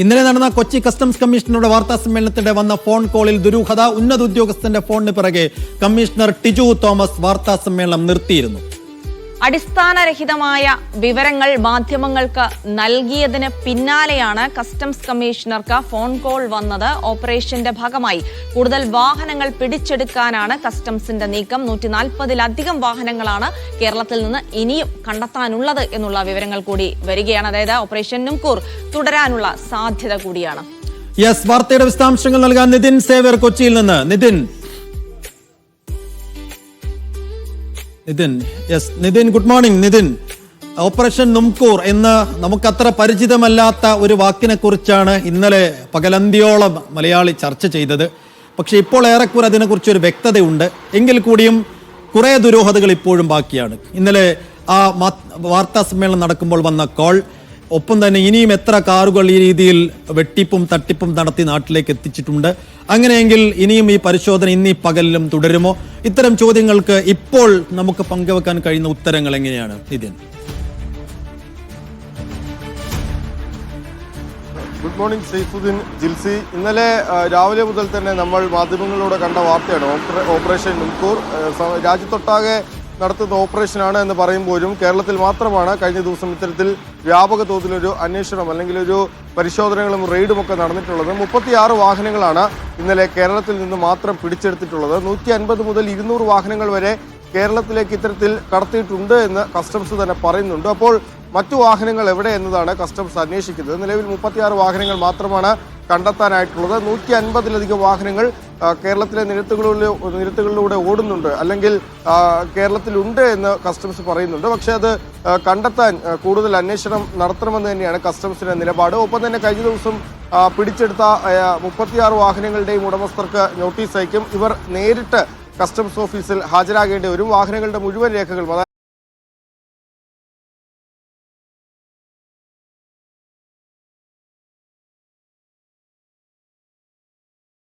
ഇന്നലെ നടന്ന കൊച്ചി കസ്റ്റംസ് കമ്മീഷണറുടെ വാർത്താ സമ്മേളനത്തിനിടെ വന്ന ഫോൺ കോളിൽ ദുരൂഹത. ഉന്നത ഉദ്യോഗസ്ഥന്റെ ഫോണിന് പിറകെ കമ്മീഷണർ ടിജു തോമസ് വാർത്താ സമ്മേളനം നിർത്തിയിരുന്നു. അടിസ്ഥാനരഹിതമായ വിവരങ്ങൾ മാധ്യമങ്ങൾക്ക് നൽകിയതിന് പിന്നാലെയാണ് കസ്റ്റംസ് കമ്മീഷണർക്ക് ഫോൺ കോൾ വന്നത്. ഓപ്പറേഷന്റെ ഭാഗമായി കൂടുതൽ വാഹനങ്ങൾ പിടിച്ചെടുക്കാനാണ് കസ്റ്റംസിന്റെ നീക്കം. 140-ലധികം വാഹനങ്ങളാണ് കേരളത്തിൽ നിന്ന് ഇനിയും കണ്ടെത്താനുള്ളത് എന്നുള്ള വിവരങ്ങൾ കൂടി വരികയാണ്. അതായത് ഓപ്പറേഷൻ നുംകൂർ തുടരാനുള്ള സാധ്യത കൂടിയാണ്. യെസ്, വാർത്തയുടെ വിശദാംശങ്ങൾ നൽകാൻ നിതിൻ സേവ്യർ കൊച്ചിയിൽ നിന്ന്. Nithin good morning. Nithin, operation നുംകൂർ എന്ന് നമുക്കത്ര പരിചിതമല്ലാത്ത ഒരു വാക്കിനെ കുറിച്ചാണ് ഇന്നലെ പകലന്തിയോളം മലയാളി ചർച്ച ചെയ്തത്. പക്ഷെ ഇപ്പോൾ ഏറെക്കുറെ അതിനെക്കുറിച്ച് ഒരു വ്യക്തതയുണ്ട്. എങ്കിൽ കൂടിയും കുറെ ദുരൂഹതകൾ ഇപ്പോഴും ബാക്കിയാണ്. ഇന്നലെ ആ വാർത്താ സമ്മേളനം നടക്കുമ്പോൾ വന്ന കോൾ, ഒപ്പം തന്നെ ഇനിയും എത്ര കാറുകൾ ഈ രീതിയിൽ വെട്ടിപ്പും തട്ടിപ്പും നടത്തി നാട്ടിലേക്ക് എത്തിച്ചിട്ടുണ്ട്, അങ്ങനെയെങ്കിൽ ഇനിയും ഈ പരിശോധന ഇന്നീ പകലിലും തുടരുമോ? ഇത്തരം ചോദ്യങ്ങൾക്ക് ഇപ്പോൾ നമുക്ക് പങ്കുവെക്കാൻ കഴിയുന്ന ഉത്തരങ്ങൾ എങ്ങനെയാണ് നിതിൻ? Good morning Saifuddin, Jilsy. ഇന്നലെ രാവിലെ മുതൽ തന്നെ നമ്മൾ മാധ്യമങ്ങളിലൂടെ കണ്ട വാർത്തയാണ് ഓപ്പറേഷൻ നുംകൂർ. രാജ്യത്തൊട്ടാകെ നടത്തുന്ന ഓപ്പറേഷനാണ് എന്ന് പറയുമ്പോഴും കേരളത്തിൽ മാത്രമാണ് കഴിഞ്ഞ ദിവസം ഇത്തരത്തിൽ വ്യാപക തോതിലൊരു അന്വേഷണം അല്ലെങ്കിൽ ഒരു പരിശോധനകളും റെയ്ഡും ഒക്കെ നടന്നിട്ടുള്ളത്. 36 വാഹനങ്ങളാണ് ഇന്നലെ കേരളത്തിൽ നിന്ന് മാത്രം പിടിച്ചെടുത്തിട്ടുള്ളത്. 150 മുതൽ 200 വാഹനങ്ങൾ വരെ കേരളത്തിലേക്ക് ഇത്തരത്തിൽ കടത്തിയിട്ടുണ്ട് എന്ന് കസ്റ്റംസ് തന്നെ പറയുന്നുണ്ട്. അപ്പോൾ മറ്റു വാഹനങ്ങൾ എവിടെ എന്നതാണ് കസ്റ്റംസ് അന്വേഷിക്കുന്നത്. നിലവിൽ 36 വാഹനങ്ങൾ മാത്രമാണ് കണ്ടെത്താനായിട്ടുള്ളത്. 150-ലധികം വാഹനങ്ങൾ കേരളത്തിലെ നിരത്തുകളിലൂടെ ഓടുന്നുണ്ട്, അല്ലെങ്കിൽ കേരളത്തിലുണ്ട് എന്ന് കസ്റ്റംസ് പറയുന്നുണ്ട്. പക്ഷേ അത് കണ്ടെത്താൻ കൂടുതൽ അന്വേഷണം നടത്തണമെന്ന് തന്നെയാണ് കസ്റ്റംസിന്റെ നിലപാട്. ഒപ്പം തന്നെ കഴിഞ്ഞ ദിവസം പിടിച്ചെടുത്ത 36 വാഹനങ്ങളുടെയും ഉടമസ്ഥർക്ക് നോട്ടീസ് അയക്കും. ഇവർ നേരിട്ട് കസ്റ്റംസ് ഓഫീസിൽ ഹാജരാകേണ്ടി വരും. വാഹനങ്ങളുടെ മുഴുവൻ രേഖകളും, അതായത്